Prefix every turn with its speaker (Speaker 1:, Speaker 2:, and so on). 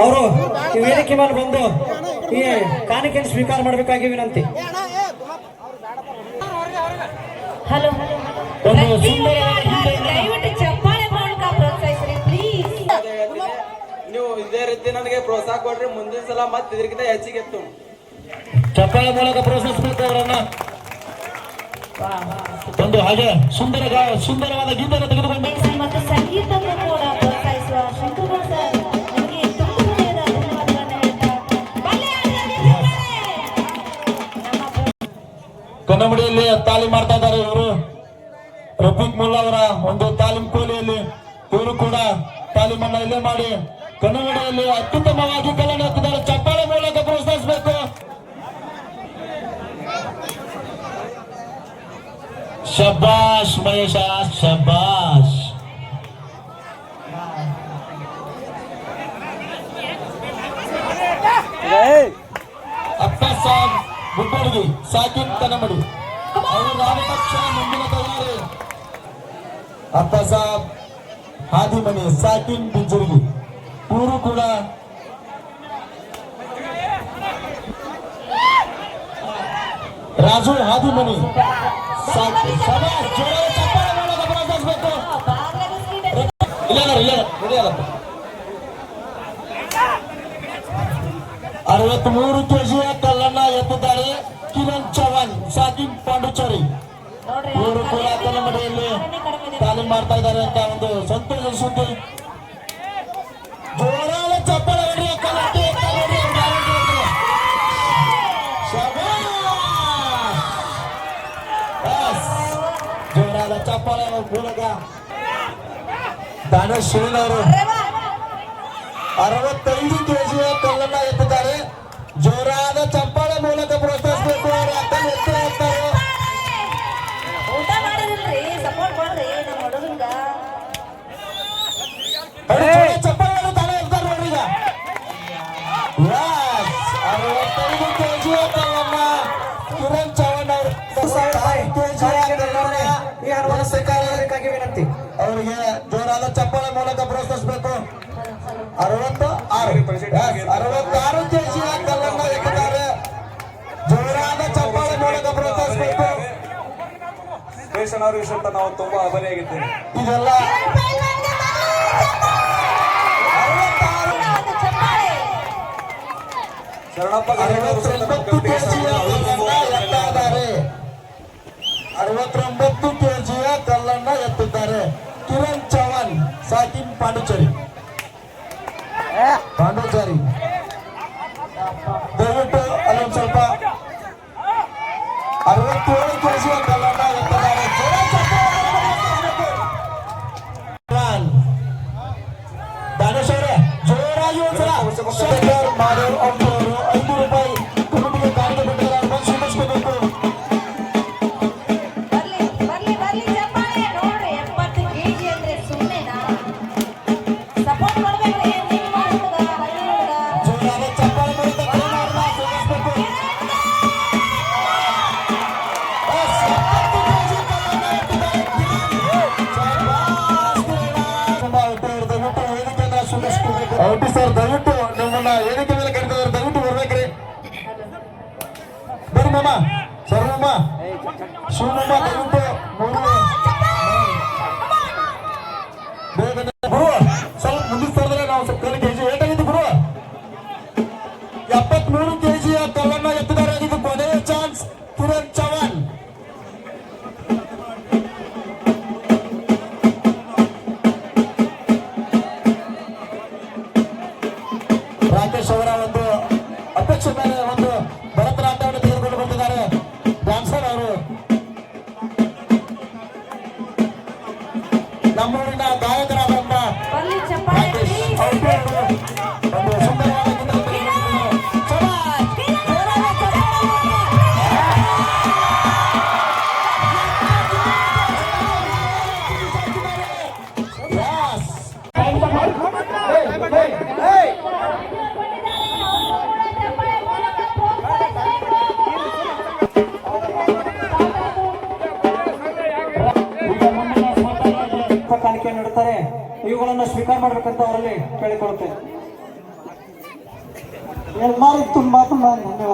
Speaker 1: ಅವರು ಈ ವೇದಿಕೆ ಮೇಲೆ ಬಂದು ಈ ಕಾಣಿಕೆಯನ್ನು ಸ್ವೀಕಾರ ಮಾಡಬೇಕಾಗಿ ವಿನಂತಿ.
Speaker 2: ಹಲೋ
Speaker 1: ಒಂದು ಸುಂದರ
Speaker 3: ನೀವು ಇದೇ ರೀತಿ ನನಗೆ ಪ್ರೋತ್ಸಾಹ ಕೊಡ್ರಿ, ಮುಂದಿನ ಸಲ ಮತ್ತೆ ಇದಕ್ಕಿಂತ ಹೆಚ್ಚಿಗೆ ಎತ್ತು
Speaker 1: ಚಪ್ಪಾಳೆ ಮೂಲಕ ಪ್ರೋತ್ಸಾಹಿಸಬೇಕು ಅವರನ್ನ. ಒಂದು ಹಾಗೆ ಸುಂದರವಾದ ಗೀತೆಯನ್ನು ತೆಗೆದುಕೊಂಡು
Speaker 2: ಮತ್ತು ಸಂಗೀತವನ್ನು ಕೂಡ ಪ್ರೋತ್ಸಾಹಿಸುವ ಶಂಕರಗೌಡ ಸರ್ ನಿಮಗೆ ತುಂಬ ಹೃದಯದ ಧನ್ಯವಾದಗಳನ್ನು ಹೇಳ್ತಾ
Speaker 1: ಕನ್ನಂಬಡಿಯಲ್ಲಿ ತಾಲೀಮ್ ಮಾಡ್ತಾ ಇದ್ದಾರೆ ಇವರು. ರಫೀಕ್ ಮುಲ್ಲಾ ಅವರ ಒಂದು ತಾಲೀಮ್ ಕೋಲಿಯಲ್ಲಿ ಇವರು ಕೂಡ ತಾಲೀಮನ್ನ ಇಲ್ಲೇ ಮಾಡಿ ಕನ್ನಂಬಡಿಯಲ್ಲಿ ಅತ್ಯುತ್ತಮವಾಗಿ ಕಲೆ ಹಾಕಿದ್ದಾರೆ. ಚಪ್ಪಾಳೆ ಮೂಲಕ ಪ್ರೋತ್ಸಾಹಿಸಬೇಕು. ಶಬಾಷ್ ಮಹೇಶ, ಶಬಾಷ್. ಅಪ್ಪ ಸಾಬ್ ಗುಬ್ಬಡ್ಗಿ, ಸಾಕಿನ್ ಕನ್ನಂಬಡಿ ಅವರು ರಾಮಪಕ್ಷ ಮುಂದಿನ ತಯಾರಿ. ಅಪ್ಪ ಸಾಬ್ ಹಾದಿಮನಿ, ಸಾಕಿನ್ ಬಿಜ್ಜರ್ಗಿ ಇವರು ಕೂಡ ರಾಜು ಹಾದಿಮನಿ. ಅರವತ್ಮೂರು ಕೆಜಿಯ ಕಲ್ಲನ್ನ ಎತ್ತಿದ್ದಾರೆ ಕಿರಣ್ ಚವಾನ್, ಸಾಕಿನ್ ಪಾಂಡುಚೇರಿ ಇವರು ಕೂಡ ಕನ್ನಂಬಡಿಯಲ್ಲಿ ತಾಲೀಮ್ ಮಾಡ್ತಾ ಇದ್ದಾರೆ ಅಂತ ಒಂದು ಸಂತೋಷ ಸುದ್ದಿ. ಜೋರಾದ ಚಪ್ಪಳ ಜೋರಾದ ಚಪ್ಪಾಳೆ ಮೂಲಕ ದಾನೇಶ್ ಶಿವನ್ ಅವರು 65 ಕೆಜಿಯ ಕಲ್ಲನ್ನ ಎತ್ತಿದ್ದಾರೆ. ಜೋರಾದ ಚಪ್ಪಾಳೆ ಮೂಲಕ ಪ್ರೋತ್ಸಾಹಿಸಬೇಕು. ಅವರು ಅಕ್ಕನ ಎತ್ತಿ ಹೋಗ್ತಾರೆ.
Speaker 2: ಊಟ ಮಾಡಿದ್ರಿ, ಸಪೋರ್ಟ್ ಮಾಡ್ರಿ ನಮ್ಮ ಹುಡುಗಂಗ.
Speaker 1: ಚಪ್ಪಾಳೆ ತಾನೇ ಇರ್ತಾರೆ ನೋಡ್ರಿ. ಈಗ 65 ಕೆಜಿಯ ಕಲ್ಲನ್ನ ಕಿರಣ್ ಚವಾನ್ ಅವರು ವಿನಂತಿ. ಅವರಿಗೆ ಜೋರಾದ ಚಪ್ಪಾಳೆ ಮೂಲಕ ಪ್ರೋತ್ಸಾಹಿಸಬೇಕು. 66 ಕೆಜಿಯ ಕಲ್ಲನ್ನ ಎತ್ತಿದ್ದಾರೆ. ಜೋರಾದ ಚಪ್ಪಾಳೆ ಮೂಲಕ ಪ್ರೋತ್ಸಾಹಿಸಬೇಕು.
Speaker 3: ಸ್ಟೇಷನ್ ಅವರು ವಿಷಯ ನಾವು ತುಂಬಾ ಅಭರಿಯಾಗಿದ್ದೇವೆ.
Speaker 1: ಇದೆಲ್ಲ
Speaker 3: ಶರಣಪ್ಪ
Speaker 1: 69 ಕೆಜಿಯ ಕಲ್ಲನ್ನ ಎತ್ತಿದ್ದಾರೆ. ಕಿರಣ್ ಚವಾನ್, ಸಾಕಿನ್ ಪಾಂಡುಚೇರಿ ದಯವಿಟ್ಟು ಅಲ್ಲೊಂದು ಸ್ವಲ್ಪ 67 ಕೆಜಿಯ ಕಲ್ಲನ್ನ ಎತ್ತಿದ್ದಾರೆ. ದಾನೇಶ್ ಅವರೇ ಜೋರಾಗಿ ಒಂದ್ಸಲ ಮಾಧವ್ ಅವರು 5 ರೂಪಾಯಿ ಕಮಿಟಿಗೆ ಕಾಣಿಕೆ ಕೊಟ್ಟಿದ್ದಾರೆ. ಸ್ವೀಕರಿಸಬೇಕು. ಔಟಿ ಸರ್ ದಯವಿಟ್ಟು ನಿಮ್ಮನ್ನ ವೇದಿಕೆ ಮೇಲೆ ಕರೀತಾರೆ, ದಯವಿಟ್ಟು ಬರ್ಬೇಕ್ರಿ. ಬರ್ರಿ ಮಾಮ, ಸರ್ವಮ್ಮ, ಶಿವನಮ್ಮ, ದಯವಿಟ್ಟು ಗುರು ಸ್ವಲ್ಪ ಮುಂದಿನ ಸರ್ದ್ರೆ ನಾವು ಸ್ವಲ್ಪ ಕೆಜಿ ಏಟಾಗಿದ್ದು ಗುರು. 73 ಕೆಜಿಯ ಕಲ್ಲನ್ನ ಎತ್ತಿದ್ದಾರೆ. ಇದು ಕೊನೆಯ ಚಾನ್ಸ್. ಕಿರಣ್ ಚವಾನ್ ರಾಕೇಶ್ ಅವರ ಒಂದು ಅಪೇಕ್ಷೆ ಮೇಲೆ ಒಂದು ಭರತನಾಟ್ಯವನ್ನು ತೆಗೆದುಕೊಂಡು ಬರ್ತಿದ್ದಾರೆ ಡ್ಯಾನ್ಸರ್ ಅವರು. ನಮ್ಮೂರಿನ ಗಾಯಕರಾದಂತ ರಾಕೇಶ್ ಅವರು ಒಂದು ಸುಂದರವಾದ ಕಾಣಿಕೆ ನೀಡುತ್ತಾರೆ. ಇವುಗಳನ್ನು ಸ್ವೀಕಾರ ಮಾಡಬೇಕಂತ ಅವರಲ್ಲಿ ಕೇಳಿಕೊಳ್ಳುತ್ತೇನೆ.
Speaker 4: ಯಜಮಾನಿಗೆ ತುಂಬಾ ಧನ್ಯವಾದ.